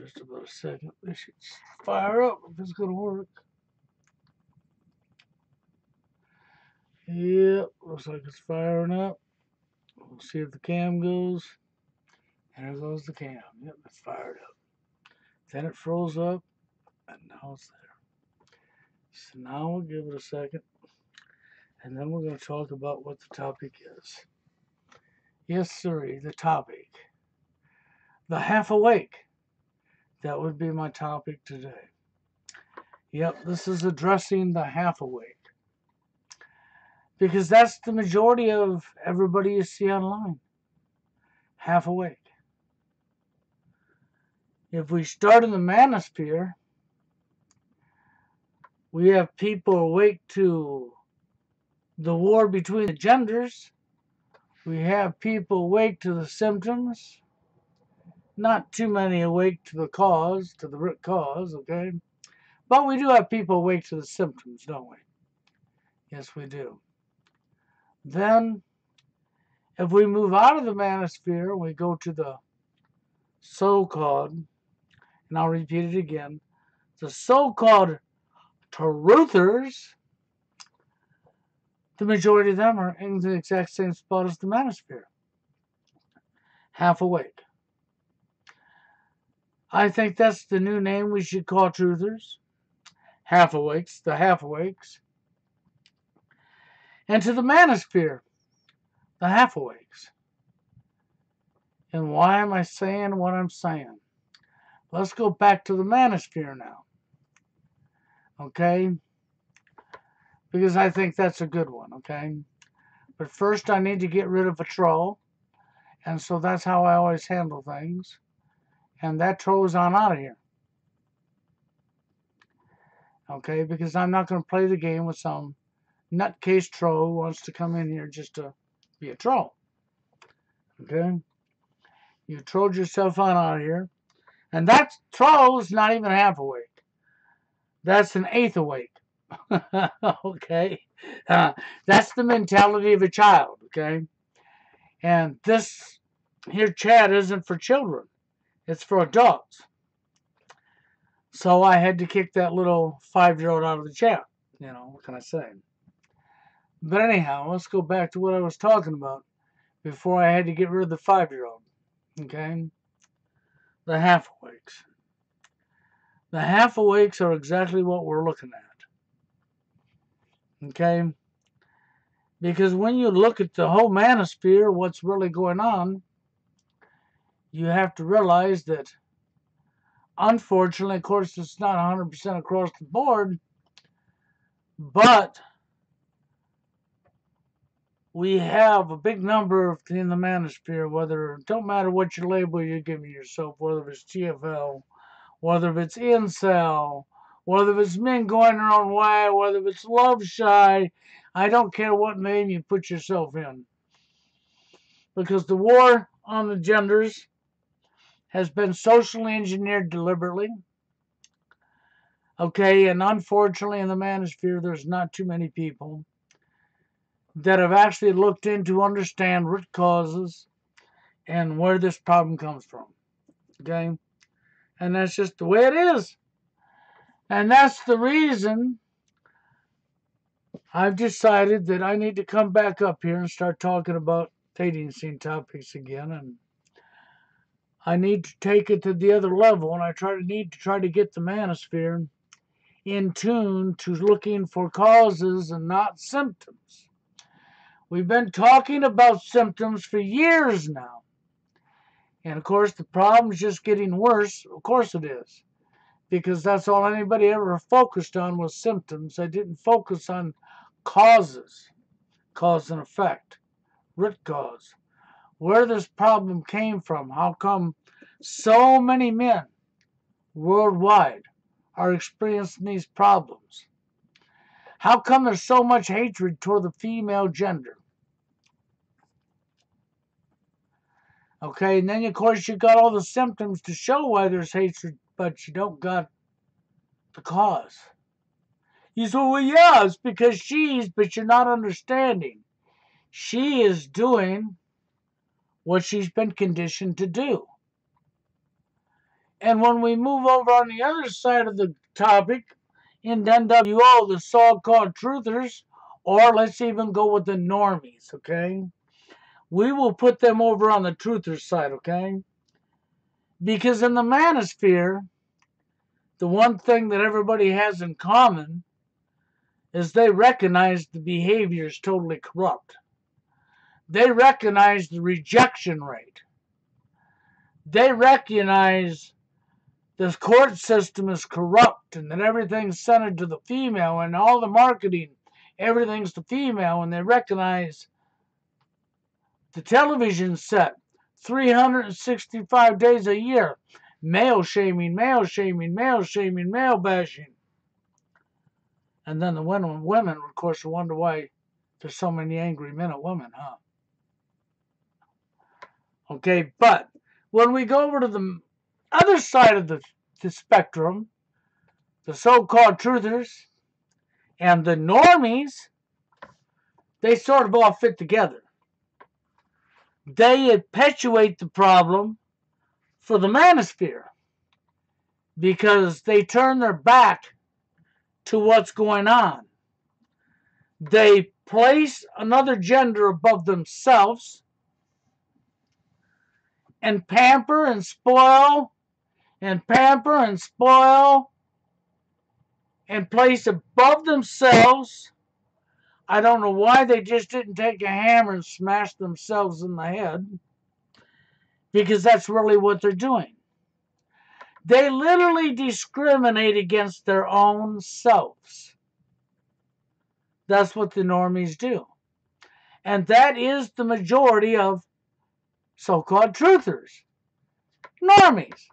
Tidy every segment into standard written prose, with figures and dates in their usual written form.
just about a second. This should fire up if it's going to work. Yep, looks like it's firing up. We'll see if the cam goes. And there goes the cam. Yep, it's fired up. Then it froze up, and now it's there. So now we'll give it a second, and then we're going to talk about what the topic is. Yes, sir, the topic. The half awake. That would be my topic today. Yep, this is addressing the half awake. Because that's the majority of everybody you see online. Half awake. If we start in the manosphere, we have people awake to the war between the genders. We have people awake to the symptoms. Not too many awake to the cause, to the root cause, okay? But we do have people awake to the symptoms, don't we? Yes, we do. Then, if we move out of the manosphere, we go to the so-called, and I'll repeat it again, the so-called truthers, the majority of them are in the exact same spot as the manosphere. Half awake. I think that's the new name we should call truthers. Half awakes, the half awakes. And to the manosphere, the half awakes. And why am I saying what I'm saying? Let's go back to the manosphere now. Okay? Because I think that's a good one, okay? But first I need to get rid of a troll. And so that's how I always handle things. And that troll's on out of here. Okay? Because I'm not going to play the game with some nutcase troll who wants to come in here just to be a troll. Okay? You trolled yourself on out of here. And that troll's not even half awake. That's an eighth awake. Okay? That's the mentality of a child. Okay? And this here chat isn't for children. It's for adults. So I had to kick that little 5-year-old out of the chat. You know, what can I say? But anyhow, let's go back to what I was talking about before I had to get rid of the 5-year-old. Okay? The half awakes. The half awakes are exactly what we're looking at. Okay? Because when you look at the whole manosphere, what's really going on, you have to realize that, unfortunately, of course, it's not 100% across the board, but we have a big number in the manosphere, whether, it don't matter what your label you're giving yourself, whether it's TFL, whether it's incel, whether it's men going their own way, whether it's love shy, I don't care what name you put yourself in. Because the war on the genders has been socially engineered deliberately. Okay, and unfortunately in the manosphere there's not too many people that have actually looked into understand root causes and where this problem comes from. Okay? And that's just the way it is. And that's the reason I've decided that I need to come back up here and start talking about dating scene topics again. And I need to take it to the other level. And I need to try to get the manosphere in tune to looking for causes and not symptoms. We've been talking about symptoms for years now. And of course, the problem's just getting worse. Of course it is. Because that's all anybody ever focused on was symptoms. They didn't focus on causes, cause and effect, root cause. Where this problem came from. How come so many men worldwide are experiencing these problems? How come there's so much hatred toward the female gender? Okay, and then of course you got all the symptoms to show why there's hatred, but you don't got the cause. You say, well, yeah, it's because but you're not understanding. She is doing what she's been conditioned to do. And when we move over on the other side of the topic, in NWO, the so-called truthers, or let's even go with the normies, okay? We will put them over on the truthers side, okay? Because in the manosphere, the one thing that everybody has in common is they recognize the behavior is totally corrupt. They recognize the rejection rate. They recognize this court system is corrupt and that everything's centered to the female and all the marketing, everything's the female, and they recognize the television set 365 days a year. Male shaming, male shaming, male shaming, male bashing. And then the women, of course, wonder why there's so many angry men and women, huh? Okay, but when we go over to the other side of the spectrum, the so-called truthers and the normies, they sort of all fit together. They perpetuate the problem for the manosphere because they turn their back to what's going on. They place another gender above themselves and pamper and spoil and pamper and spoil and place above themselves. I don't know why they just didn't take a hammer and smash themselves in the head, because that's really what they're doing. They literally discriminate against their own selves. That's what the normies do. And that is the majority of so-called truthers. Normies.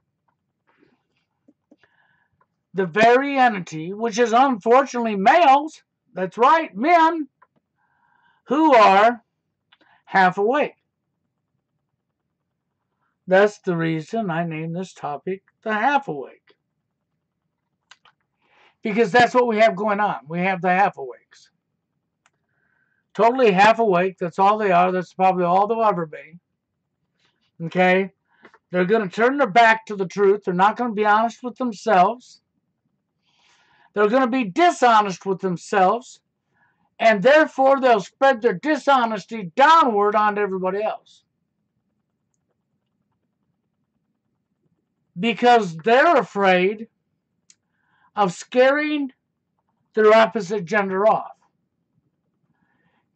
The very entity, which is unfortunately males, that's right, men, who are half awake. That's the reason I named this topic the half awake. Because that's what we have going on. We have the half awakes. Totally half awake, that's all they are. That's probably all they'll ever be. Okay? They're going to turn their back to the truth. They're not going to be honest with themselves. They're going to be dishonest with themselves. And therefore, they'll spread their dishonesty downward onto everybody else. Because they're afraid of scaring their opposite gender off.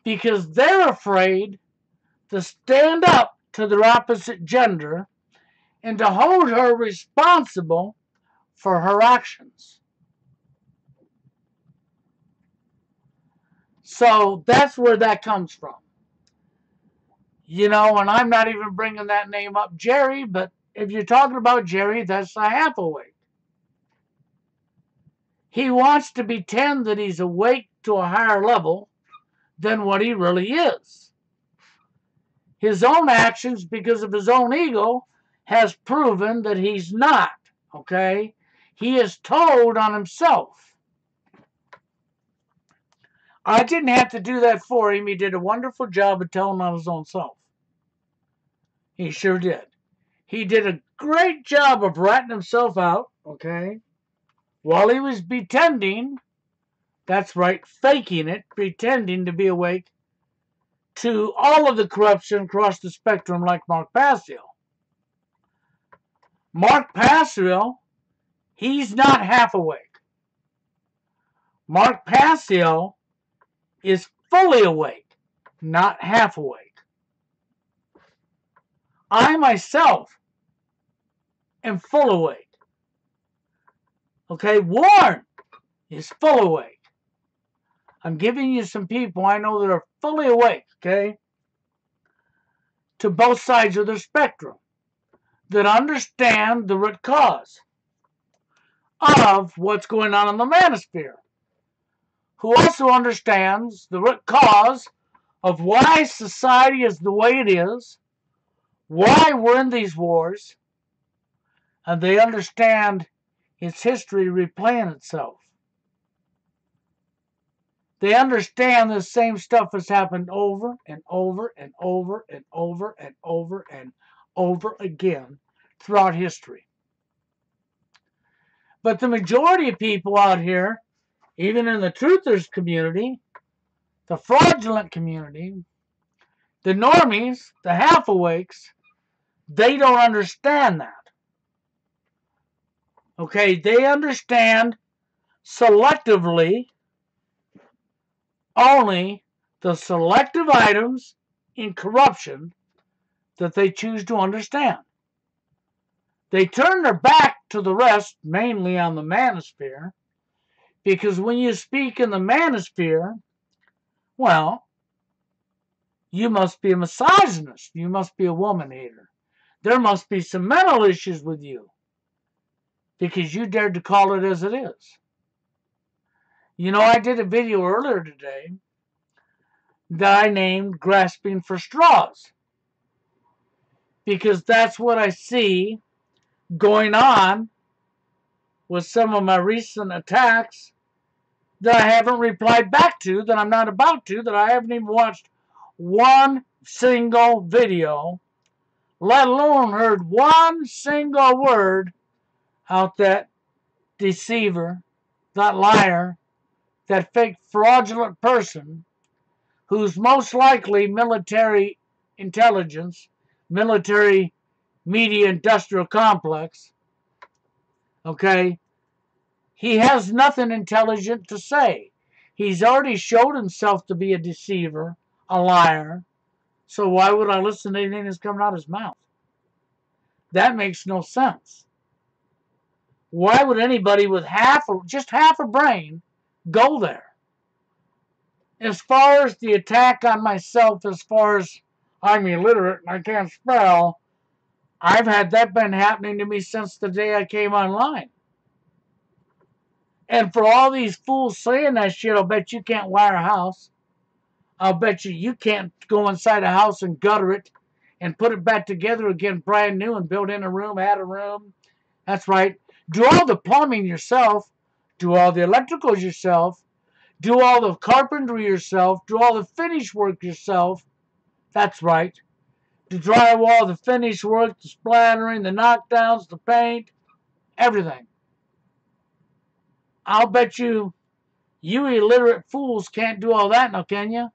Because they're afraid to stand up to their opposite gender and to hold her responsible for her actions. So that's where that comes from. You know, and I'm not even bringing that name up, Jerry, but if you're talking about Jerry, that's a half awake. He wants to pretend that he's awake to a higher level than what he really is. His own actions, because of his own ego, has proven that he's not, okay? He is told on himself. I didn't have to do that for him. He did a wonderful job of telling on his own self. He sure did. He did a great job of ratting himself out, okay? While he was pretending, that's right, faking it, pretending to be awake to all of the corruption across the spectrum like Mark Passio. Mark Passio, he's not half awake. Mark Passio is fully awake, not half awake. I myself am full awake. Okay, Warren is full awake. I'm giving you some people I know that are fully awake, okay, to both sides of the spectrum, that understand the root cause of what's going on in the manosphere, who also understands the root cause of why society is the way it is, why we're in these wars, and they understand its history replaying itself. They understand the same stuff has happened over and over and over and over and over and over again throughout history. But the majority of people out here, even in the truthers community, the fraudulent community, the normies, the half-awakes, they don't understand that. Okay, they understand selectively only the selective items in corruption that they choose to understand. They turn their back to the rest, mainly on the manosphere, because when you speak in the manosphere, well, you must be a misogynist. You must be a woman hater. There must be some mental issues with you because you dared to call it as it is. You know, I did a video earlier today that I named Grasping for Straws because that's what I see going on with some of my recent attacks that I haven't replied back to, that I'm not about to, that I haven't even watched one single video, let alone heard one single word out that deceiver, that liar, that fake fraudulent person who's most likely military intelligence, military media industrial complex, okay? He has nothing intelligent to say. He's already showed himself to be a deceiver, a liar, so why would I listen to anything that's coming out of his mouth? That makes no sense. Why would anybody with just half a brain go there? As far as the attack on myself, as far as I'm illiterate and I can't spell, I've had that been happening to me since the day I came online. And for all these fools saying that shit, I'll bet you can't wire a house. I'll bet you can't go inside a house and gutter it and put it back together again brand new and build in a room, add a room. That's right. Do all the plumbing yourself. Do all the electricals yourself. Do all the carpentry yourself. Do all the finish work yourself. That's right. The drywall, the finish work, the splattering, the knockdowns, the paint, everything. I'll bet you illiterate fools can't do all that now, can you?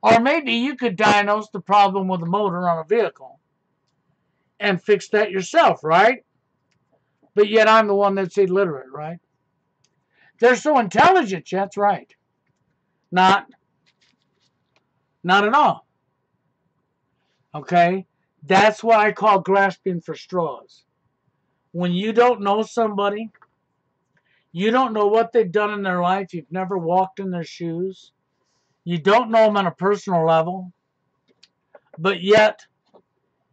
Or maybe you could diagnose the problem with the motor on a vehicle and fix that yourself, right? But yet I'm the one that's illiterate, right? They're so intelligent, that's right. Not at all. Okay? That's what I call grasping for straws. When you don't know somebody, you don't know what they've done in their life, you've never walked in their shoes, you don't know them on a personal level, but yet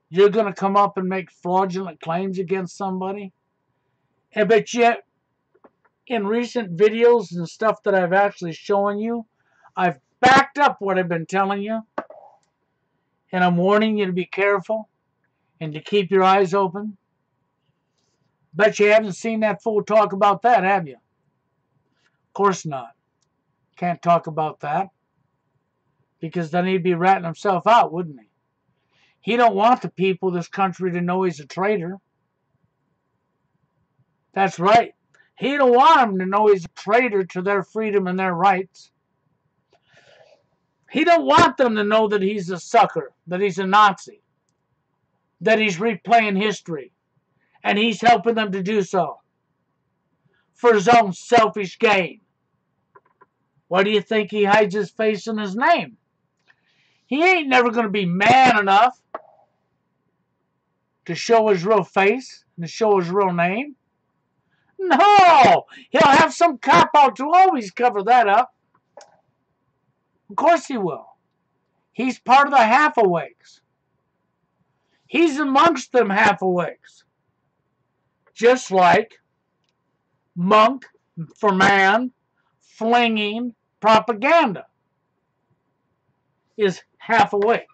you're going to come up and make fraudulent claims against somebody. And but yet, in recent videos and stuff that I've actually shown you, I've backed up what I've been telling you. And I'm warning you to be careful and to keep your eyes open. Bet you haven't seen that fool talk about that, have you? Of course not. Can't talk about that. Because then he'd be ratting himself out, wouldn't he? He don't want the people of this country to know he's a traitor. That's right. He don't want them to know he's a traitor to their freedom and their rights. He don't want them to know that he's a sucker, that he's a Nazi, that he's replaying history, and he's helping them to do so for his own selfish gain. Why do you think he hides his face and his name? He ain't never going to be man enough to show his real face and to show his real name. No! He'll have some cop-out to always cover that up. Of course he will. He's part of the half-awakes. He's amongst them half-awakes. Just like Monk for Man flinging propaganda is half awake.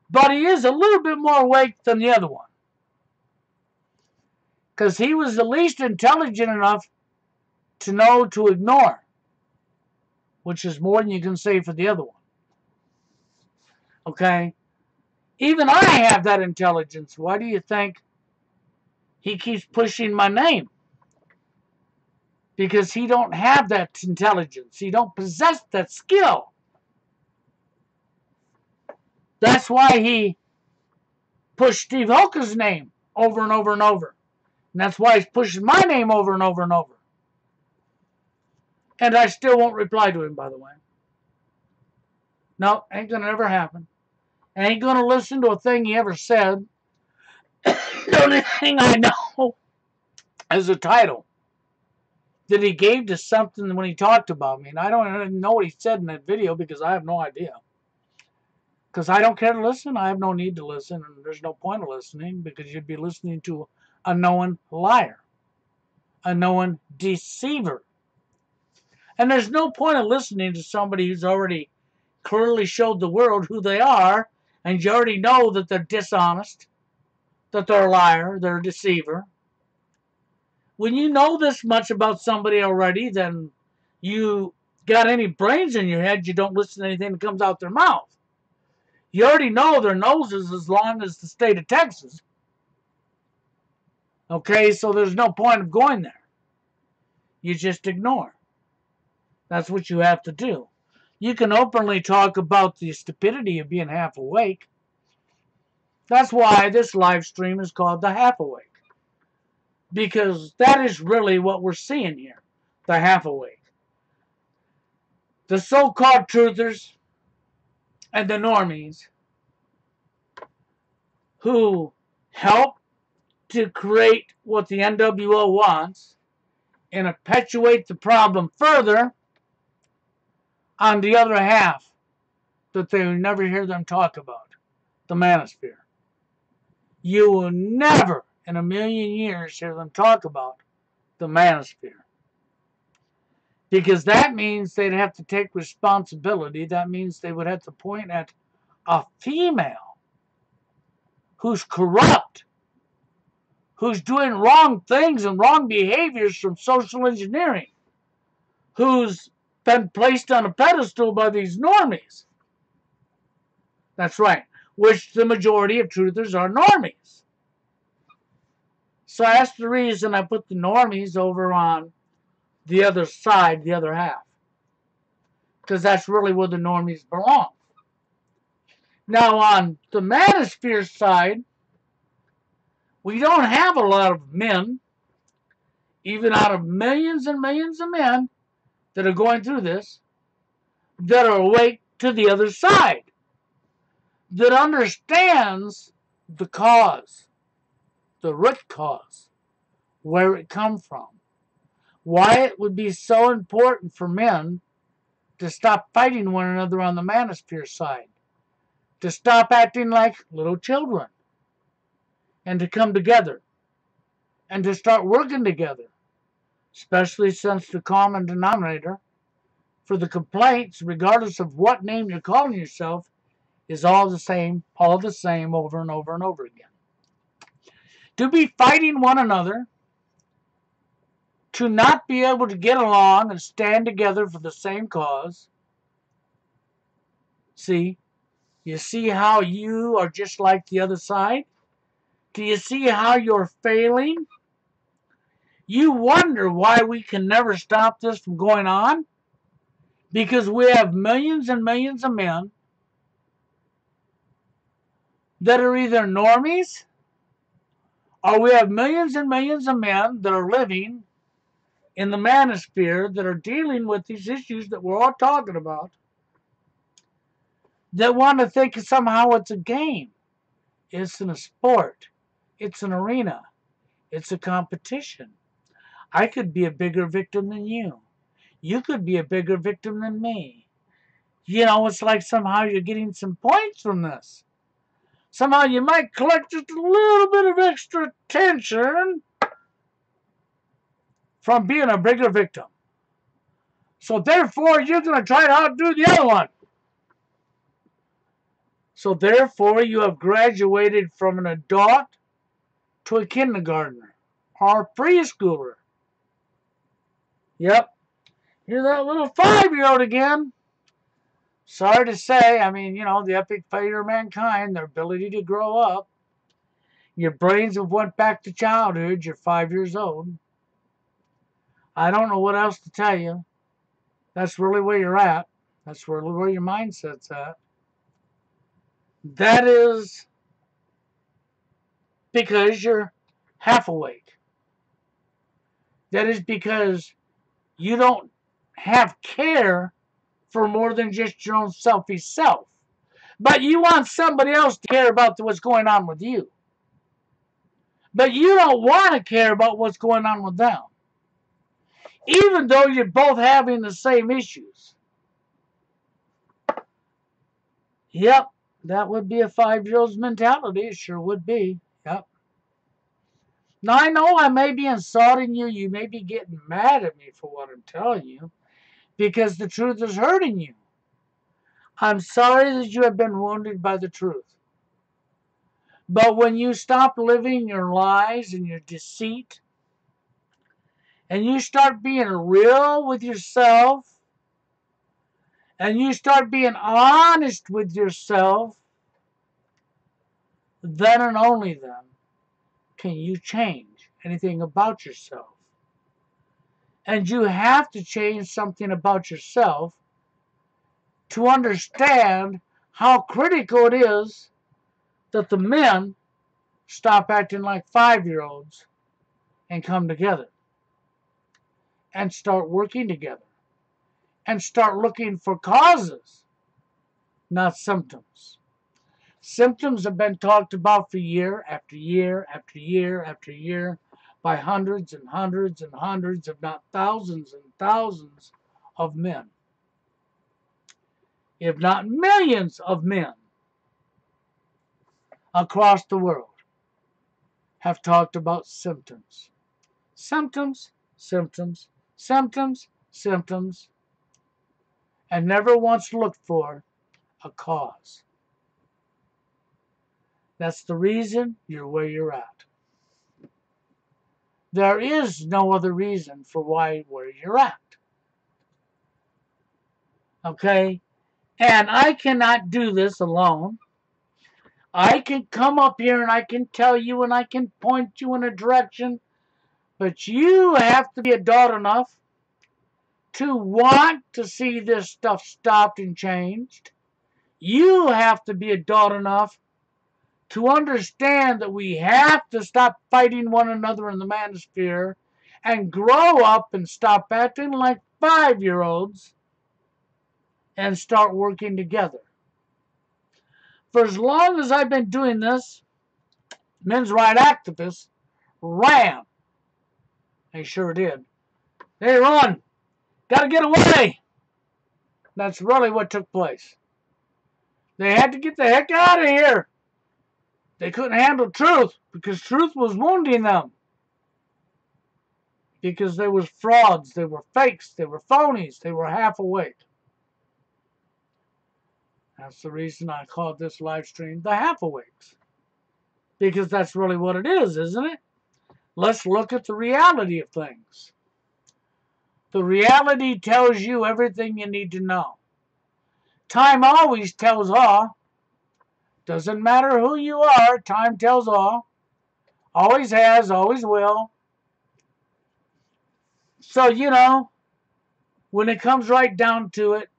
But he is a little bit more awake than the other one. Because he was the least intelligent enough to know to ignore. Which is more than you can say for the other one. Okay? Even I have that intelligence. Why do you think he keeps pushing my name? because he don't have that intelligence. He don't possess that skill. That's why he pushed Steve Hoka's name over and over and over. And that's why he's pushing my name over and over and over. And I still won't reply to him, by the way. No, ain't going to ever happen. I ain't going to listen to a thing he ever said. The only thing I know is the title that he gave to something when he talked about me. And I don't even know what he said in that video because I have no idea. Because I don't care to listen. I have no need to listen. And there's no point of listening because you'd be listening to a known liar. A known deceiver. And there's no point of listening to somebody who's already clearly showed the world who they are, and you already know that they're dishonest, that they're a liar, they're a deceiver. When you know this much about somebody already, then you got any brains in your head, you don't listen to anything that comes out their mouth. You already know their noses as long as the state of Texas. Okay, so there's no point of going there. You just ignore. That's what you have to do. You can openly talk about the stupidity of being half awake. That's why this live stream is called The Half Awake. Because that is really what we're seeing here. The half awake. The so-called truthers and the normies who help to create what the NWO wants and perpetuate the problem further on the other half that they will never hear them talk about, the manosphere. You will never in a million years hear them talk about the manosphere. Because that means they'd have to take responsibility. That means they would have to point at a female who's corrupt, who's doing wrong things and wrong behaviors from social engineering, who's been placed on a pedestal by these normies. That's right, which the majority of truthers are normies. So that's the reason I put the normies over on the other side, the other half. Because that's really where the normies belong. Now on the manosphere side, we don't have a lot of men, even out of millions and millions of men that are going through this, that are awake to the other side, that understands the cause, the root cause, where it comes from, why it would be so important for men to stop fighting one another on the manosphere side, to stop acting like little children, and to come together, and to start working together, especially since the common denominator for the complaints, regardless of what name you're calling yourself, is all the same over and over and over again. To be fighting one another, to not be able to get along and stand together for the same cause. See? You see how you are just like the other side? Do you see how you're failing? You wonder why we can never stop this from going on? Because we have millions and millions of men that are either normies, or we have millions and millions of men that are living in the manosphere that are dealing with these issues that we're all talking about, that want to think somehow it's a game. It's a sport. It's an arena. It's a competition. I could be a bigger victim than you. You could be a bigger victim than me. You know, it's like somehow you're getting some points from this. Somehow you might collect just a little bit of extra attention from being a bigger victim. So therefore, you're going to try to outdo the other one. So therefore, you have graduated from an adult to a kindergartner or a preschooler. Yep. You're that little 5-year-old again. Sorry to say, I mean, you know, the epic failure of mankind, their ability to grow up. Your brains have went back to childhood. You're 5 years old. I don't know what else to tell you. That's really where you're at. That's really where your mindset's at. That is because you're half awake. That is because you don't have care for more than just your own selfish self. But you want somebody else to care about what's going on with you. But you don't want to care about what's going on with them. Even though you're both having the same issues. Yep, that would be a 5-year-old's mentality. It sure would be. Yep. Now, I know I may be insulting you. You may be getting mad at me for what I'm telling you. Because the truth is hurting you. I'm sorry that you have been wounded by the truth. But when you stop living your lies and your deceit, and you start being real with yourself, and you start being honest with yourself, then and only then can you change anything about yourself. And you have to change something about yourself to understand how critical it is that the men stop acting like 5-year-olds and come together and start working together and start looking for causes, not symptoms. Symptoms have been talked about for year after year after year after year by hundreds and hundreds and hundreds, if not thousands and thousands of men, if not millions of men across the world have talked about symptoms. Symptoms, symptoms, symptoms, symptoms, and never once looked for a cause. That's the reason you're where you're at. There is no other reason for why where you're at. Okay? And I cannot do this alone. I can come up here and I can tell you and I can point you in a direction, but you have to be adult enough to want to see this stuff stopped and changed. You have to be adult enough to understand that we have to stop fighting one another in the manosphere and grow up and stop acting like 5-year-olds and start working together. For as long as I've been doing this, men's rights activists ran. They sure did. They run. Got to get away. That's really what took place. They had to get the heck out of here. They couldn't handle truth because truth was wounding them. Because they were frauds, they were fakes, they were phonies, they were half awake. That's the reason I called this live stream the half awakes. Because that's really what it is, isn't it? Let's look at the reality of things. The reality tells you everything you need to know. Time always tells all. Doesn't matter who you are, time tells all. Always has, always will. So, when it comes right down to it,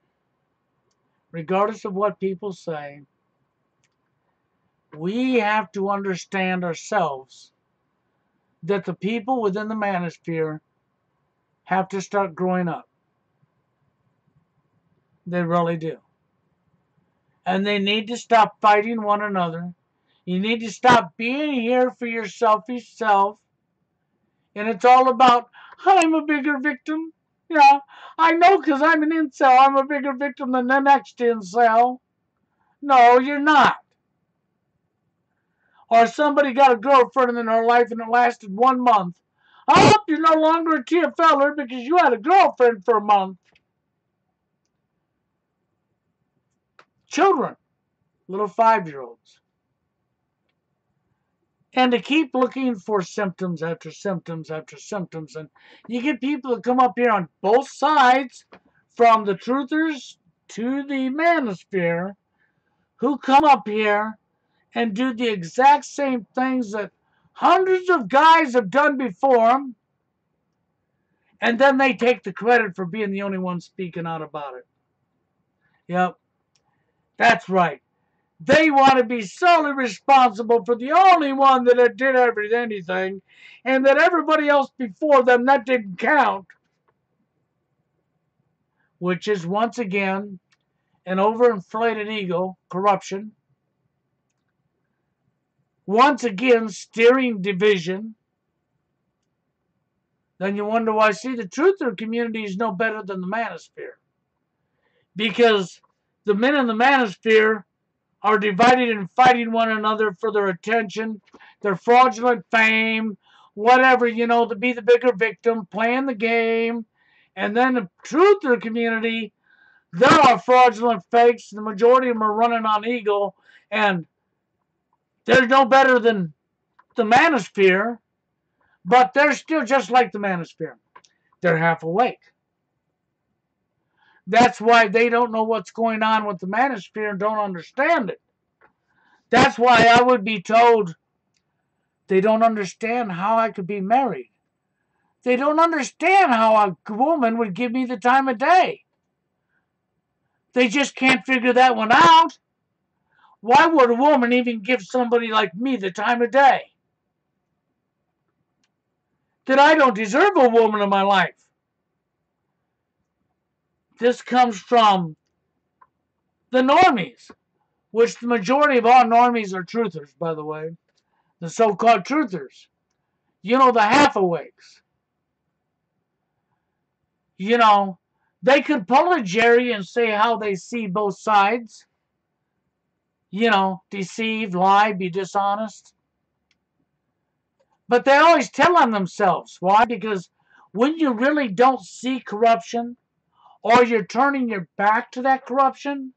regardless of what people say, we have to understand ourselves that the people within the manosphere have to start growing up. They really do. And they need to stop fighting one another. You need to stop being here for your selfish self. And it's all about, I'm a bigger victim. Yeah, I know because I'm an incel. I'm a bigger victim than the next incel. No, you're not. Or somebody got a girlfriend in their life and it lasted 1 month. I hope you're no longer a TFLer because you had a girlfriend for a month. Children, little 5-year-olds. And to keep looking for symptoms after symptoms after symptoms. And you get people that come up here on both sides, from the truthers to the manosphere, who come up here and do the exact same things that hundreds of guys have done before them. And then they take the credit for being the only one speaking out about it. Yep, that's right. They want to be solely responsible for the only one that did anything, and that everybody else before them, that didn't count. Which is, once again, an overinflated ego, corruption. Once again, steering division. Then you wonder why, see, the truther community is no better than the manosphere. Because the men in the manosphere are divided and fighting one another for their attention, their fraudulent fame, whatever, to be the bigger victim, playing the game. And then the truther community, there are fraudulent fakes. The majority of them are running on ego, and they're no better than the manosphere, but they're still just like the manosphere. They're half awake. That's why they don't know what's going on with the manosphere and don't understand it. That's why I would be told they don't understand how I could be married. They don't understand how a woman would give me the time of day. They just can't figure that one out. Why would a woman even give somebody like me the time of day? That I don't deserve a woman in my life. This comes from the normies, which the majority of all normies are truthers, by the way. The so-called truthers. The half-awakes. They could pull a Jerry and say how they see both sides. Deceive, lie, be dishonest. But they always tell on themselves. Why? Because when you really don't see corruption, or you're turning your back to that corruption,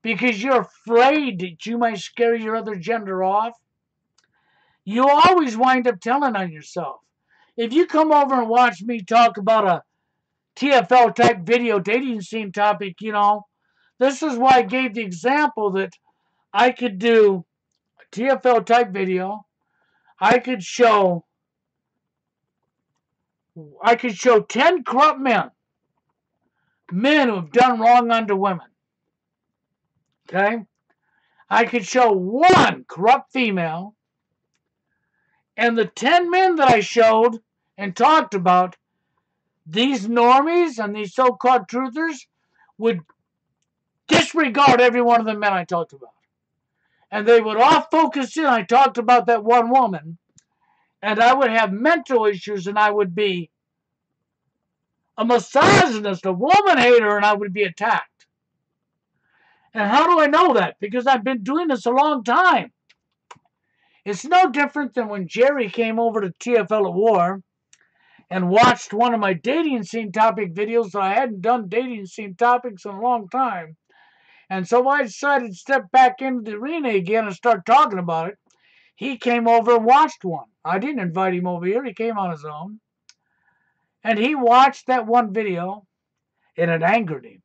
because you're afraid that you might scare your other gender off, you always wind up telling on yourself. If you come over and watch me talk about a TFL type video dating scene topic, this is why I gave the example that I could do a TFL type video. I could show 10 corrupt men who have done wrong unto women. Okay? I could show one corrupt female, and the 10 men that I showed and talked about, these normies and these so-called truthers would disregard every one of the men I talked about. And they would all focus in. I talked about that one woman, and I would have mental issues, and I would be a misogynist, a woman hater, and I would be attacked. And how do I know that? Because I've been doing this a long time. It's no different than when Jerry came over to TFL at War and watched one of my dating scene topic videos that I hadn't done dating scene topics in a long time. And so I decided to step back into the arena again and start talking about it. He came over and watched one. I didn't invite him over here. He came on his own. And he watched that one video, and it angered him.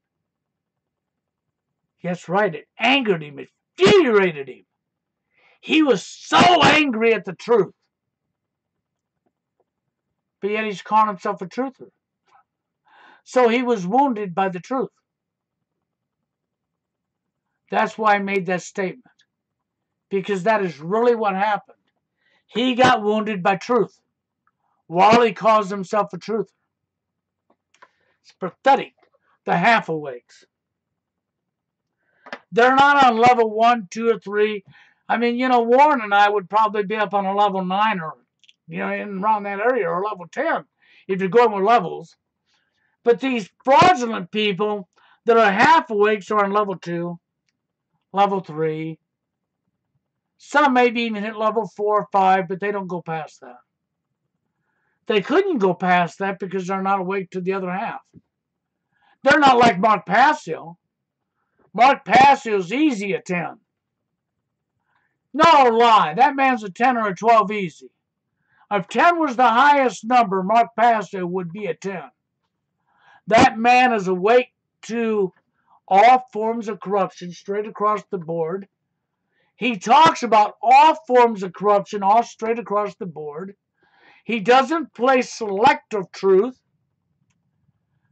Yes, right, it angered him. It infuriated him. He was so angry at the truth. But yet he's calling himself a truther. So he was wounded by the truth. That's why I made that statement. Because that is really what happened. He got wounded by truth, while he calls himself a truther. It's pathetic. The half-awakes. They're not on level 1, 2, or 3. I mean, Warren and I would probably be up on a level 9 or, in around that area, or level 10, if you're going with levels. But these fraudulent people that are half-awakes are on level 2, level 3. Some maybe even hit level 4 or 5, but they don't go past that. They couldn't go past that because they're not awake to the other half. They're not like Mark Passio. Mark Passio's easy a 10. No lie, that man's a 10 or a 12 easy. If 10 was the highest number, Mark Passio would be a 10. That man is awake to all forms of corruption straight across the board. He talks about all forms of corruption all straight across the board. He doesn't play selective truth.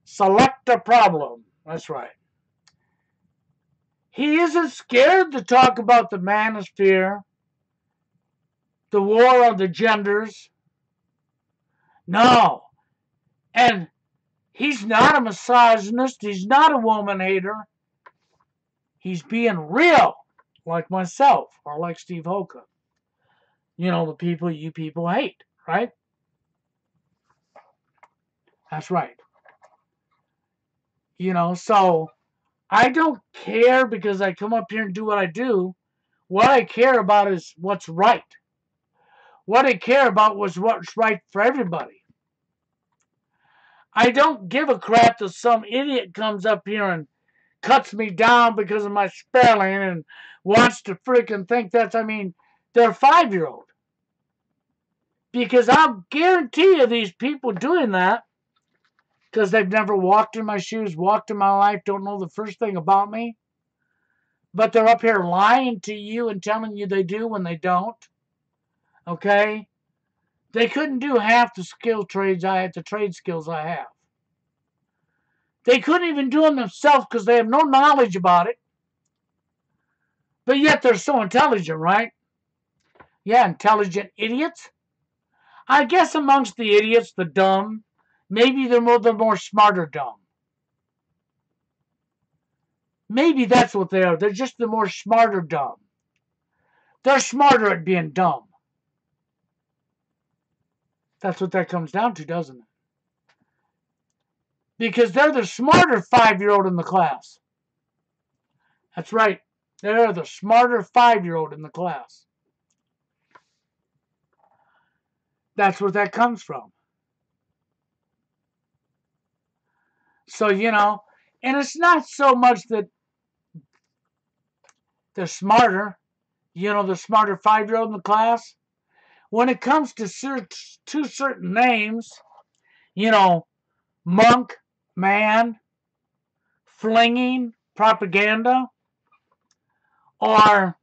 Select a problem. That's right. He isn't scared to talk about the manosphere, the war of the genders. No. And he's not a misogynist. He's not a woman hater. He's being real, like myself or like Steve Hoka. You know, the people you people hate, right? That's right. You know, so I don't care because I come up here and do what I do. What I care about is what's right. What I care about was what's right for everybody. I don't give a crap that some idiot comes up here and cuts me down because of my spelling and wants to freaking think they're a 5-year-old. Because I'll guarantee you these people doing that, because they've never walked in my shoes, walked in my life, don't know the first thing about me, but they're up here lying to you and telling you they do when they don't. Okay? They couldn't do half the the trade skills I have. They couldn't even do them themselves because they have no knowledge about it. But yet they're so intelligent, right? Yeah, intelligent idiots. I guess amongst the idiots, the dumb, maybe they're more smarter dumb. Maybe that's what they are. They're just the more smarter dumb. They're smarter at being dumb. That's what that comes down to, doesn't it? Because they're the smarter 5-year-old in the class. That's right. They're the smarter 5-year-old in the class. That's where that comes from. So, you know, and it's not so much that they're smarter, you know, the smarter 5-year-old in the class. When it comes to certain names, you know, monk, man, flinging, propaganda, or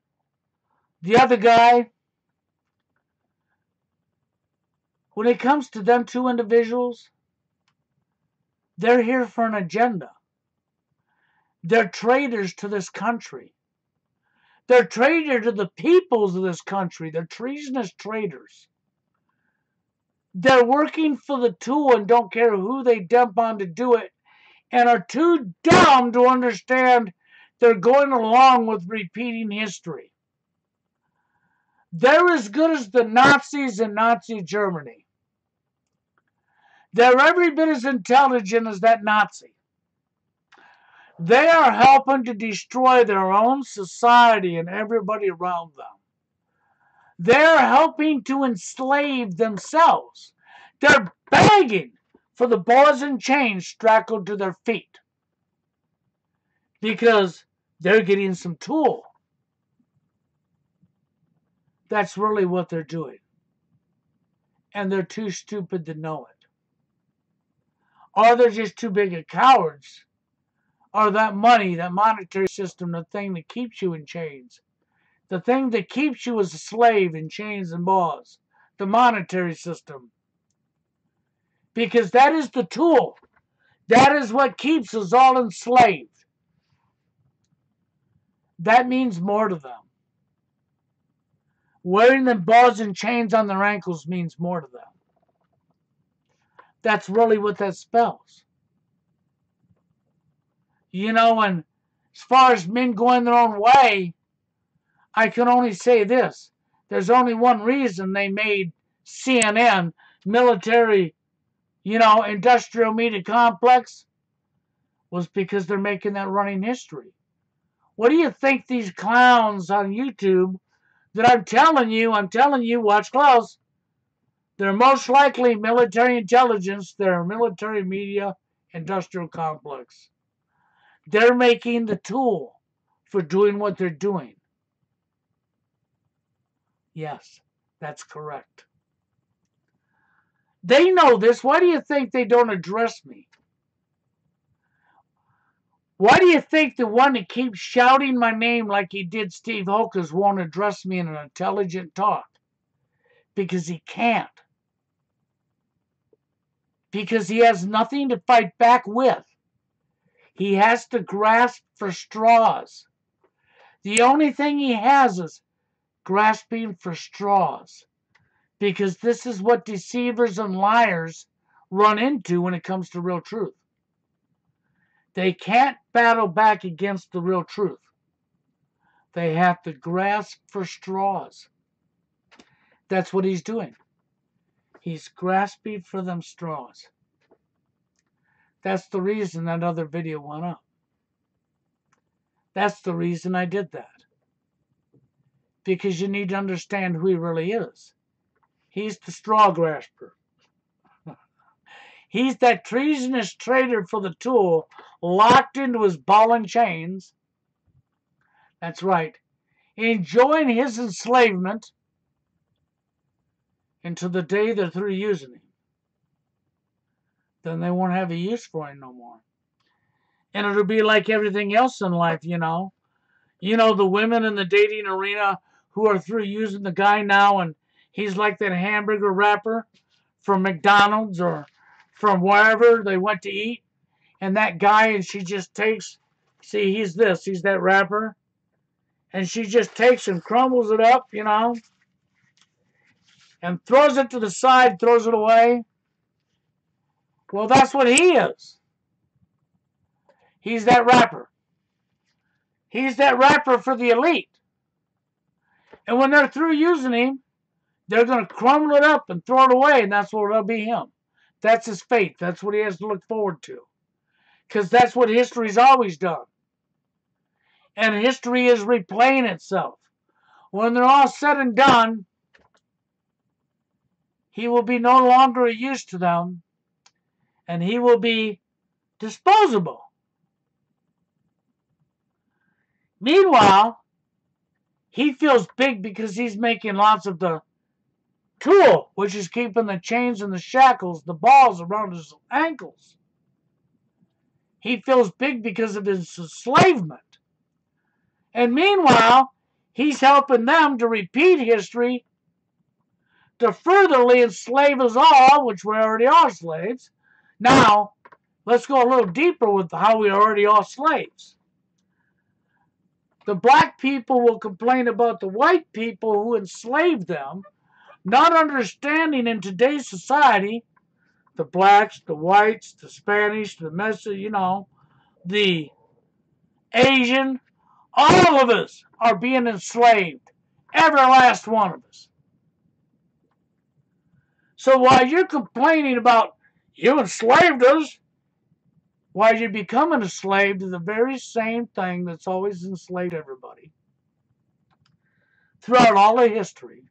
the other guy, when it comes to them two individuals, they're here for an agenda. They're traitors to this country. They're traitors to the peoples of this country. They're treasonous traitors. They're working for the tool and don't care who they dump on to do it, and are too dumb to understand they're going along with repeating history. They're as good as the Nazis in Nazi Germany. They're every bit as intelligent as that Nazi. They are helping to destroy their own society and everybody around them. They're helping to enslave themselves. They're begging for the balls and chains shackled to their feet because they're getting some tool. That's really what they're doing. And they're too stupid to know it. Or they're just too big of cowards. Or that money, that monetary system, the thing that keeps you in chains. The thing that keeps you as a slave in chains and bars. The monetary system. Because that is the tool. That is what keeps us all enslaved. That means more to them. Wearing the bars and chains on their ankles means more to them. That's really what that spells. You know, and as far as men going their own way, I can only say this. There's only one reason they made CNN, military, industrial media complex, was because they're making that running history. What do you think these clowns on YouTube that I'm telling you, watch close, they're most likely military intelligence, they're military media industrial complex. They're making the tool for doing what they're doing. Yes, that's correct. They know this. Why do you think they don't address me? Why do you think the one that keeps shouting my name like he did Steve Hoka's won't address me in an intelligent talk? Because he can't. because he has nothing to fight back with. He has to grasp for straws. The only thing he has is grasping for straws, because this is what deceivers and liars run into when it comes to real truth. They can't battle back against the real truth. They have to grasp for straws. That's what he's doing. He's grasping for them straws. That's the reason that other video went up. That's the reason I did that. Because you need to understand who he really is. He's the straw grasper. He's that treasonous traitor for the tool, locked into his ball and chains. That's right. Enjoying his enslavement until the day they're through using him. Then they won't have a use for him no more. And it'll be like everything else in life, you know. You know, the women in the dating arena who are through using the guy now, and he's like that hamburger wrapper from McDonald's or from wherever they went to eat. And that guy, and she just takes, see, he's that wrapper. And she just takes and crumbles it up, you know, and throws it to the side, throws it away. Well, that's what he is. He's that rapper. He's that rapper for the elite. And when they're through using him, they're going to crumble it up and throw it away, and that's what will be him. That's his fate. That's what he has to look forward to. Because that's what history's always done. And history is replaying itself. When they're all said and done, he will be no longer a use to them, and he will be disposable. Meanwhile, he feels big because he's making lots of the tool, which is keeping the chains and the shackles, the balls around his ankles. He feels big because of his enslavement. And meanwhile, he's helping them to repeat history, to furtherly enslave us all, which we already are slaves. Now, let's go a little deeper with how we already are slaves. The black people will complain about the white people who enslaved them, not understanding in today's society, the blacks, the whites, the Spanish, the Mexican, you know, the Asian, all of us are being enslaved. Every last one of us. So while you're complaining about you enslaved us, while you're becoming a slave to the very same thing that's always enslaved everybody throughout all of history,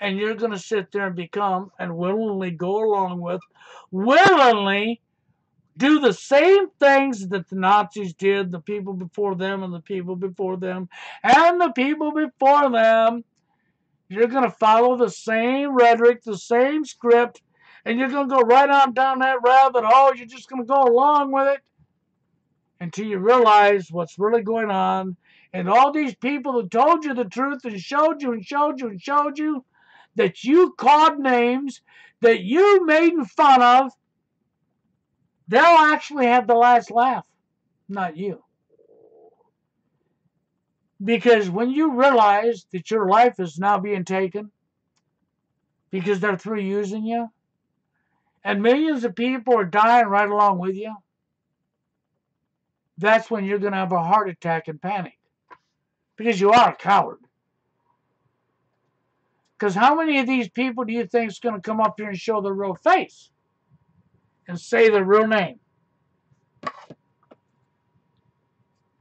and you're going to sit there and become and willingly go along with, willingly do the same things that the Nazis did, the people before them and the people before them and the people before them. You're going to follow the same rhetoric, the same script, and you're going to go right on down that rabbit hole. You're just going to go along with it until you realize what's really going on. And all these people that told you the truth and showed you and showed you and showed you that you called names, that you made fun of, they'll actually have the last laugh, not you. Because when you realize that your life is now being taken because they're through using you, and millions of people are dying right along with you, that's when you're going to have a heart attack and panic. Because you are a coward. Because how many of these people do you think is going to come up here and show their real face and say their real name?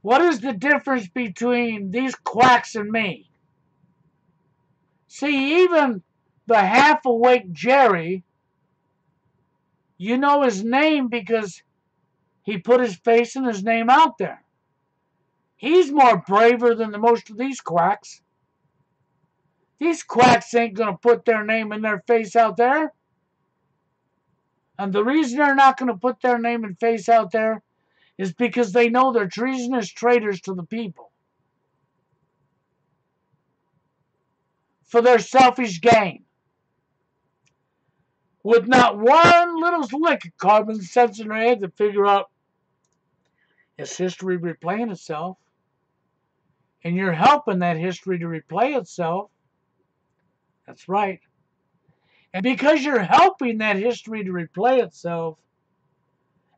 What is the difference between these quacks and me? See, even the half-awake Jerry, you know his name because he put his face and his name out there. He's more braver than the most of these quacks. These quacks ain't going to put their name and their face out there. And the reason they're not going to put their name and face out there is because they know they're treasonous traitors to the people. For their selfish gain. with not one little lick of common sense in their head to figure out, is history replaying itself? And you're helping that history to replay itself. That's right. And because you're helping that history to replay itself,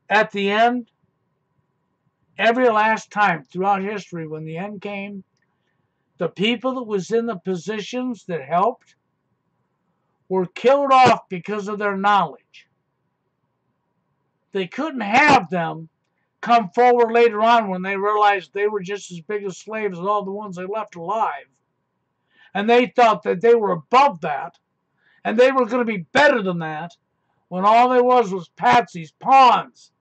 at the end, every last time throughout history, when the end came, the people that was in the positions that helped were killed off because of their knowledge. They couldn't have them come forward later on when they realized they were just as big as slaves as all the ones they left alive. And they thought that they were above that, and they were going to be better than that, when all there was patsies, pawns,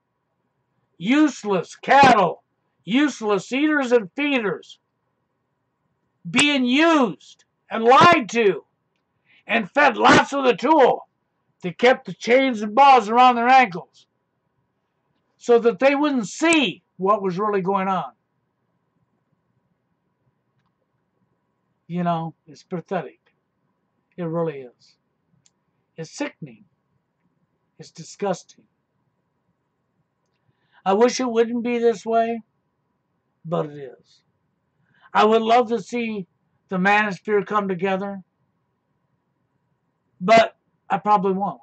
useless cattle, useless eaters and feeders, being used and lied to and fed lots of the tool that kept the chains and bars around their ankles so that they wouldn't see what was really going on. You know, it's pathetic. It really is. It's sickening. It's disgusting. I wish it wouldn't be this way, but it is. I would love to see the manosphere come together, but I probably won't.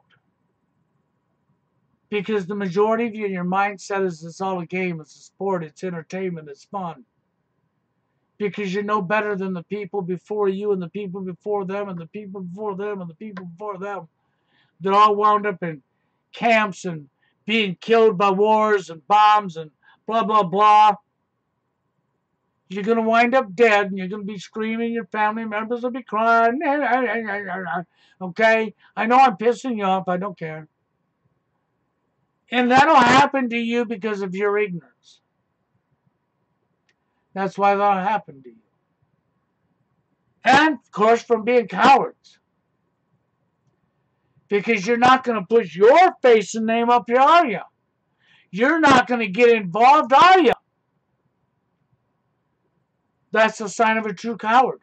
Because the majority of you, your mindset is it's all a game, it's a sport, it's entertainment, it's fun. Because you're no better than the people before you and the people before them and the people before them and the people before them. They're all wound up in camps and being killed by wars and bombs and blah, blah, blah. You're going to wind up dead and you're going to be screaming. Your family members will be crying. Okay? I know I'm pissing you off. I don't care. And that'll happen to you because of your ignorance. That's why that'll happen to you. And, of course, from being cowards. Because you're not going to put your face and name up here, are you? You're not going to get involved, are you? That's a sign of a true coward.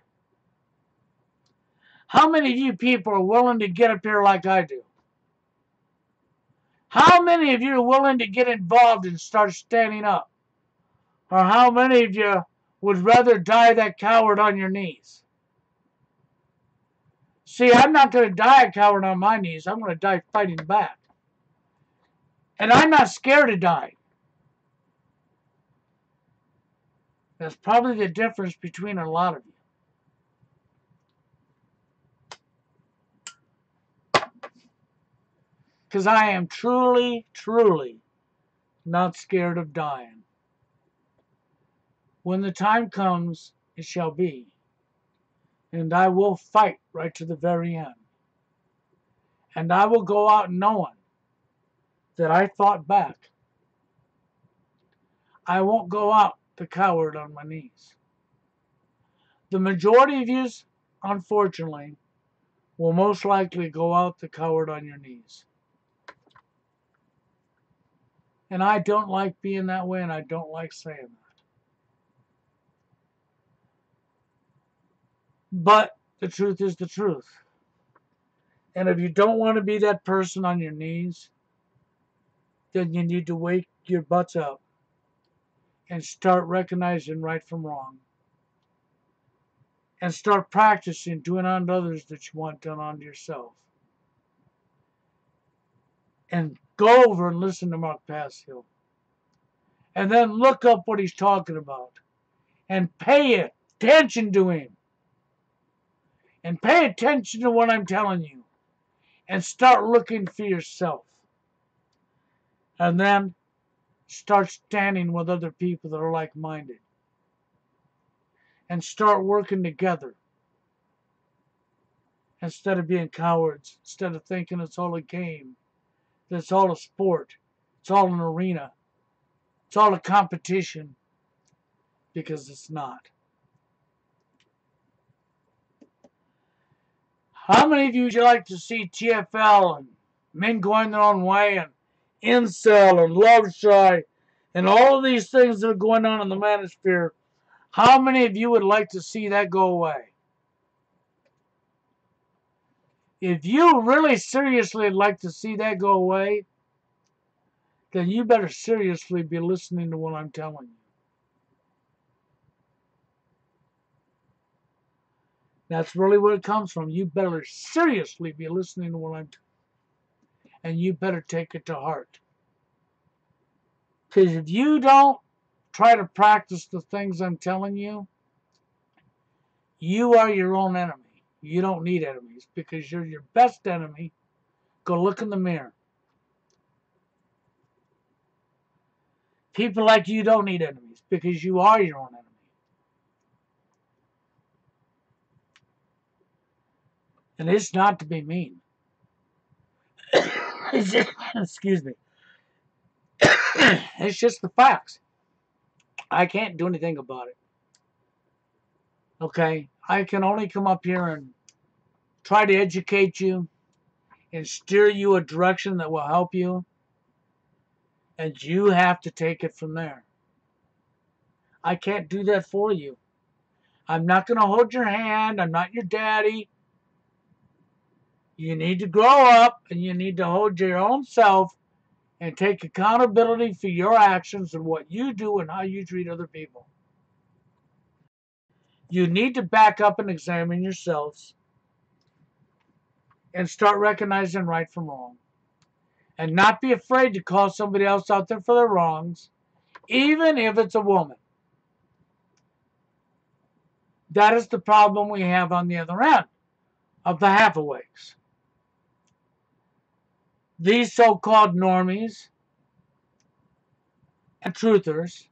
How many of you people are willing to get up here like I do? How many of you are willing to get involved and start standing up? Or how many of you would rather die that coward on your knees? See, I'm not going to die a coward on my knees. I'm going to die fighting back. And I'm not scared to die. That's probably the difference between a lot of you. Because I am truly, truly not scared of dying. When the time comes, it shall be. And I will fight right to the very end. And I will go out knowing that I fought back. I won't go out the coward on my knees. The majority of you, unfortunately, will most likely go out the coward on your knees. And I don't like being that way, and I don't like saying that. But the truth is the truth. And if you don't want to be that person on your knees, then you need to wake your butts up and start recognizing right from wrong. And start practicing doing unto others that you want done unto yourself. And go over and listen to Mark Passhill. And then look up what he's talking about. And pay attention to him. And pay attention to what I'm telling you. And start looking for yourself. And then start standing with other people that are like-minded. And start working together. Instead of being cowards. Instead of thinking it's all a game. That it's all a sport. It's all an arena. It's all a competition. Because it's not. How many of you would you like to see TFL and men going their own way and incel and love shy and all of these things that are going on in the manosphere? How many of you would like to see that go away? If you really seriously like to see that go away, then you better seriously be listening to what I'm telling you. That's really where it comes from. You better seriously be listening to what I'm telling you. And you better take it to heart. Because if you don't try to practice the things I'm telling you, you are your own enemy. You don't need enemies because you're your best enemy. Go look in the mirror. People like you don't need enemies because you are your own enemy. And it's not to be mean. Excuse me. It's just the facts. I can't do anything about it. Okay? I can only come up here and try to educate you and steer you a direction that will help you. And you have to take it from there. I can't do that for you. I'm not going to hold your hand. I'm not your daddy. You need to grow up and you need to hold your own self and take accountability for your actions and what you do and how you treat other people. You need to back up and examine yourselves and start recognizing right from wrong. And not be afraid to call somebody else out there for their wrongs, even if it's a woman. That is the problem we have on the other end of the half-awakes. These so-called normies and truthers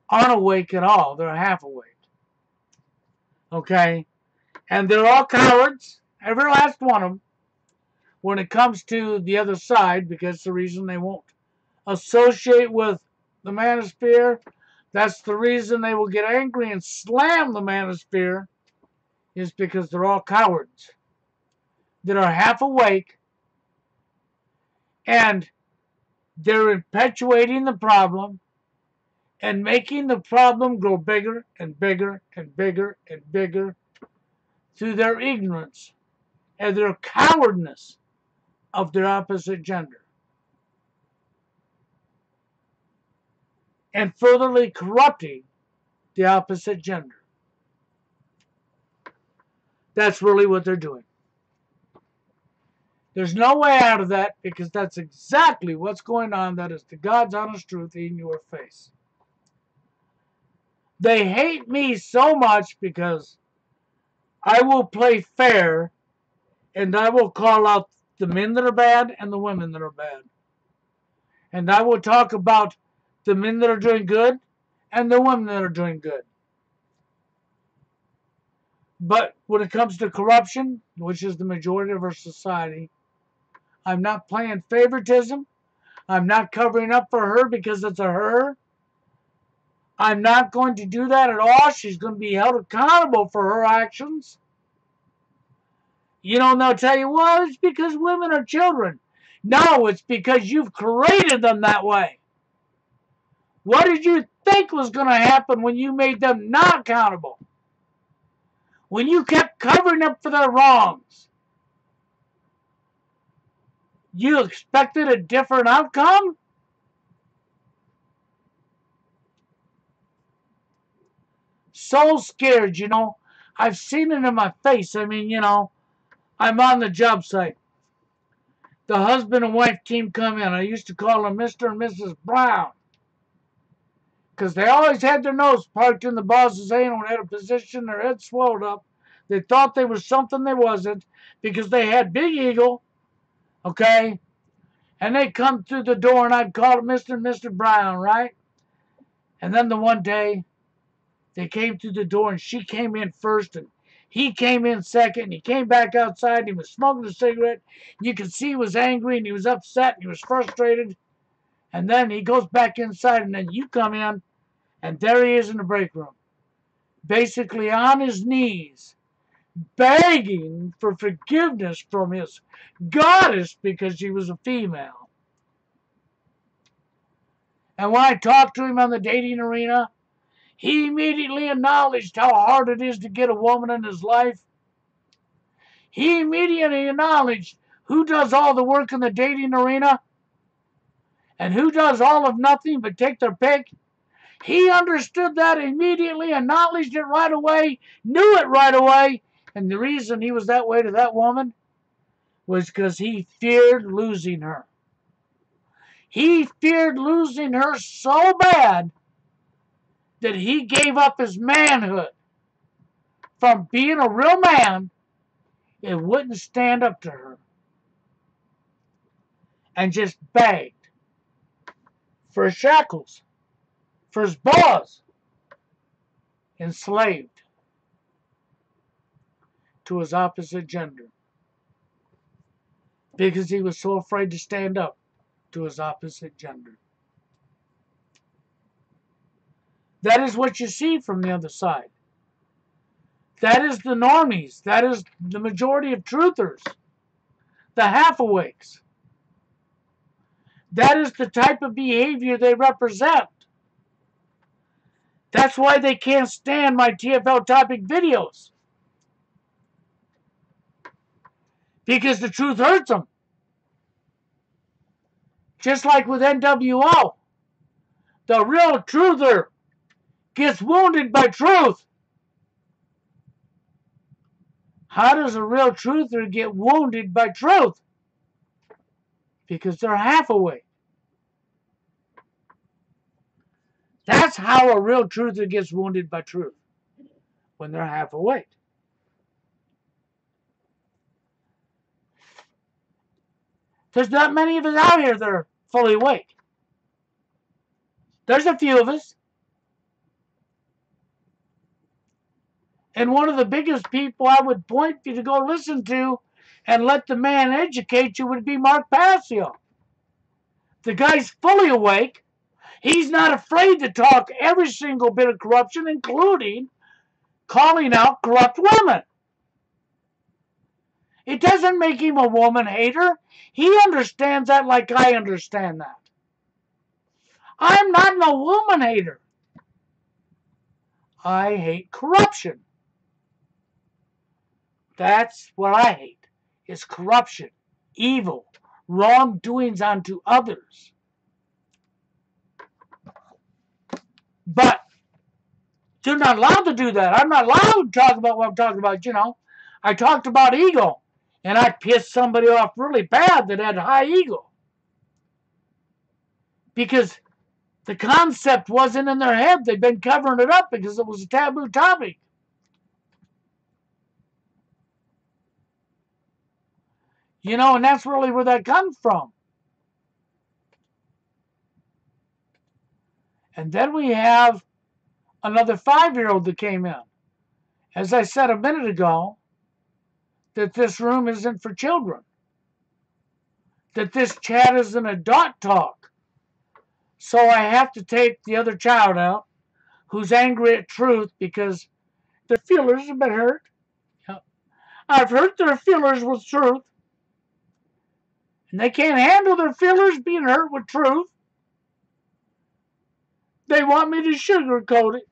aren't awake at all. They're half awake. Okay? And they're all cowards, every last one of them, when it comes to the other side, because the reason they won't associate with the manosphere, that's the reason they will get angry and slam the manosphere, is because they're all cowards that are half awake and they're perpetuating the problem and making the problem grow bigger and bigger and bigger and bigger through their ignorance and their cowardness of their opposite gender. And furtherly corrupting the opposite gender. That's really what they're doing. There's no way out of that because that's exactly what's going on. That is the God's honest truth in your face. They hate me so much because I will play fair and I will call out the men that are bad and the women that are bad. And I will talk about the men that are doing good and the women that are doing good. But when it comes to corruption, which is the majority of our society, I'm not playing favoritism. I'm not covering up for her because it's a her. I'm not going to do that at all. She's going to be held accountable for her actions. You know, and they'll tell you, well, it's because women are children. No, it's because you've created them that way. What did you think was going to happen when you made them not accountable? When you kept covering up for their wrongs? You expected a different outcome? So scared, you know. I've seen it in my face. I mean, you know, I'm on the job site. The husband and wife team come in. I used to call them Mr. and Mrs. Brown. Because they always had their nose parked in the boss's hand when they had a position, their head swelled up. They thought they were something they wasn't because they had big ego. Okay? And they come through the door and I'd call it Mr. and Mr. Brown, right? And then the one day, they came through the door and she came in first and he came in second and he came back outside and he was smoking a cigarette. You could see he was angry and he was upset and he was frustrated. And then he goes back inside and then you come in and there he is in the break room. Basically on his knees, begging for forgiveness from his goddess because she was a female. And when I talked to him on the dating arena, he immediately acknowledged how hard it is to get a woman in his life. He immediately acknowledged who does all the work in the dating arena and who does all of nothing but take their pick. He understood that immediately, acknowledged it right away, knew it right away, and the reason he was that way to that woman was because he feared losing her. He feared losing her so bad that he gave up his manhood from being a real man and wouldn't stand up to her and just begged for his shackles, for his boas, enslaved to his opposite gender because he was so afraid to stand up to his opposite gender. That is what you see from the other side. That is the normies. That is the majority of truthers, the half-awakes. That is the type of behavior they represent. That's why they can't stand my TFL topic videos. Because the truth hurts them. Just like with NWO. The real truther gets wounded by truth. How does a real truther get wounded by truth? Because they're half awake. That's how a real truther gets wounded by truth. When they're half awake. There's not many of us out here that are fully awake. There's a few of us. And one of the biggest people I would point you to go listen to and let the man educate you would be Mark Passio. The guy's fully awake. He's not afraid to talk every single bit of corruption, including calling out corrupt women. It doesn't make him a woman hater. He understands that like I understand that. I'm not no woman hater. I hate corruption. That's what I hate, is corruption, evil, wrongdoings unto others. But you're not allowed to do that. I'm not allowed to talk about what I'm talking about, you know. I talked about ego, and I pissed somebody off really bad that had high ego. Because the concept wasn't in their head. They've been covering it up because it was a taboo topic. You know, and that's really where that comes from. And then we have another 5-year-old that came in. As I said a minute ago, that this room isn't for children. That this chat is an adult talk. So I have to take the other child out who's angry at truth because their feelers have been hurt. I've hurt their feelers with truth. And they can't handle their feelers being hurt with truth. They want me to sugarcoat it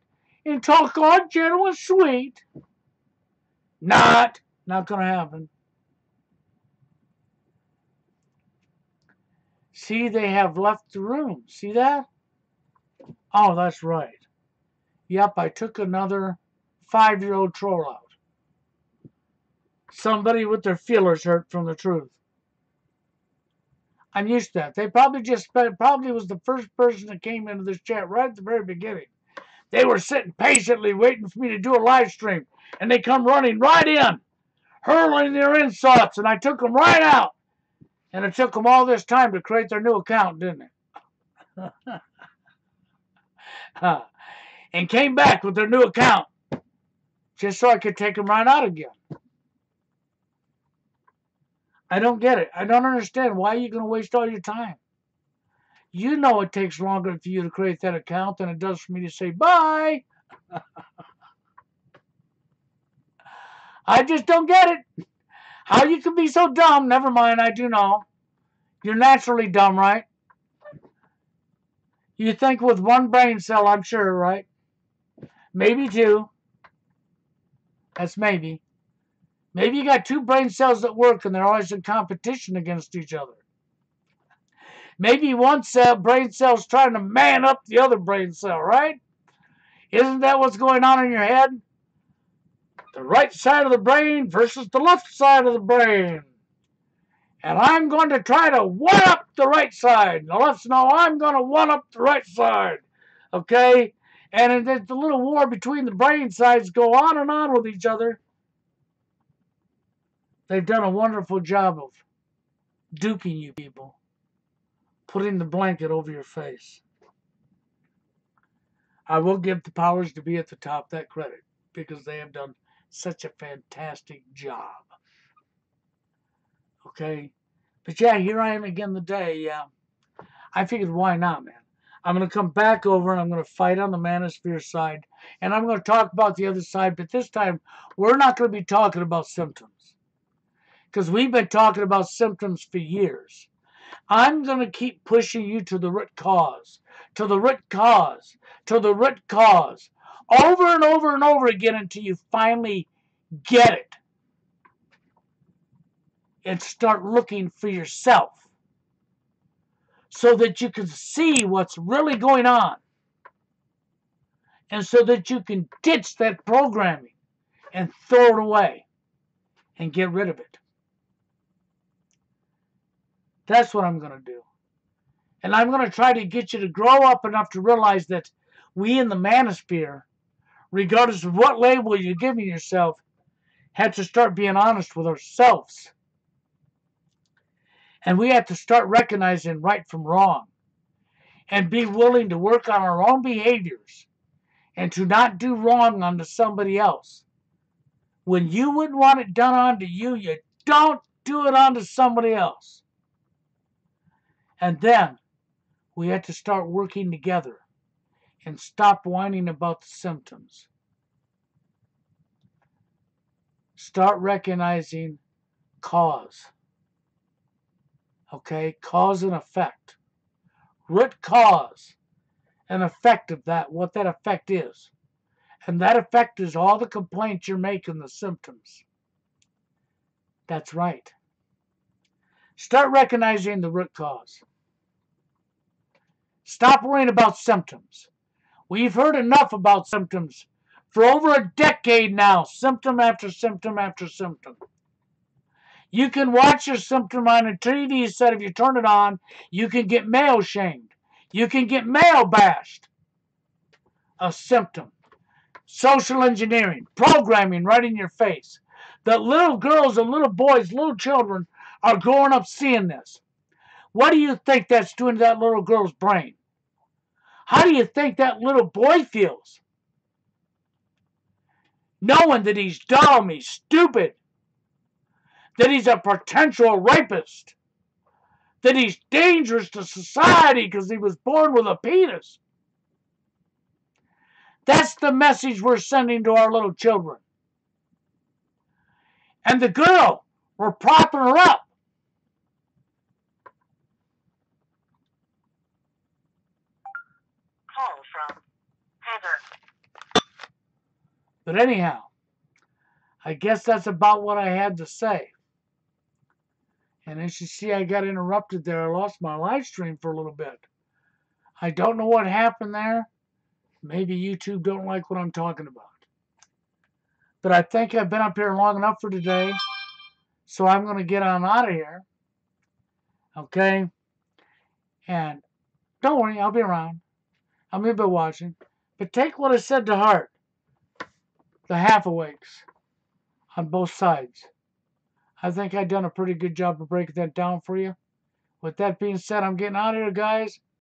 and talk all gentle and sweet. Not gonna happen. See, they have left the room. See that? Oh, that's right. Yep, I took another 5-year-old troll out. Somebody with their feelers hurt from the truth. I'm used to that. They probably was the first person that came into this chat right at the very beginning. They were sitting patiently waiting for me to do a live stream, and they come running right in, hurling their insults, and I took them right out. And it took them all this time to create their new account, didn't it? And came back with their new account just so I could take them right out again. I don't get it. I don't understand. Why are you going to waste all your time? You know it takes longer for you to create that account than it does for me to say bye. I just don't get it. How you can be so dumb. Never mind, I do know. You're naturally dumb, right? You think with one brain cell, I'm sure, right? Maybe two. That's maybe. Maybe you got two brain cells that work and they're always in competition against each other. Maybe one brain cell's trying to man up the other brain cell, right? Isn't that what's going on in your head? The right side of the brain versus the left side of the brain. And I'm going to try to one-up the right side. Now let's know I'm going to one-up the right side. Okay? And the little war between the brain sides go on and on with each other. They've done a wonderful job of duking you people. Putting the blanket over your face. I will give the powers to be at the top that credit because they have done such a fantastic job. Okay? But yeah, here I am again today. I figured, why not, man? I'm going to come back over and I'm going to fight on the manosphere side. And I'm going to talk about the other side. But this time, we're not going to be talking about symptoms. Because we've been talking about symptoms for years. I'm going to keep pushing you to the root cause. To the root cause. To the root cause. Over and over and over again until you finally get it. And start looking for yourself. So that you can see what's really going on. And so that you can ditch that programming and throw it away and get rid of it. That's what I'm going to do. And I'm going to try to get you to grow up enough to realize that we in the manosphere, regardless of what label you're giving yourself, have to start being honest with ourselves. And we have to start recognizing right from wrong. And be willing to work on our own behaviors. And to not do wrong unto somebody else. When you wouldn't want it done unto you, you don't do it unto somebody else. And then we have to start working together and stop whining about the symptoms. Start recognizing cause. Okay? Cause and effect. Root cause and effect of that, what that effect is. And that effect is all the complaints you're making, the symptoms. That's right. Start recognizing the root cause. Stop worrying about symptoms. We've heard enough about symptoms for over a decade now. Symptom after symptom after symptom. You can watch your symptom on a TV set. If you turn it on, you can get male shamed. You can get male bashed. A symptom. Social engineering. Programming right in your face. That little girls and little boys, little children are growing up seeing this. What do you think that's doing to that little girl's brain? How do you think that little boy feels? Knowing that he's dumb, he's stupid, that he's a potential rapist, that he's dangerous to society because he was born with a penis. That's the message we're sending to our little children. And the girl, we're propping her up. Call from Heather. But anyhow, I guess that's about what I had to say. And as you see, I got interrupted there. I lost my live stream for a little bit. I don't know what happened there. Maybe YouTube don't like what I'm talking about. But I think I've been up here long enough for today. So I'm going to get on out of here. Okay? And don't worry, I'll be around. I'm going to be watching. But take what I said to heart. The half-awakes. On both sides. I think I've done a pretty good job of breaking that down for you. With that being said, I'm getting out of here, guys.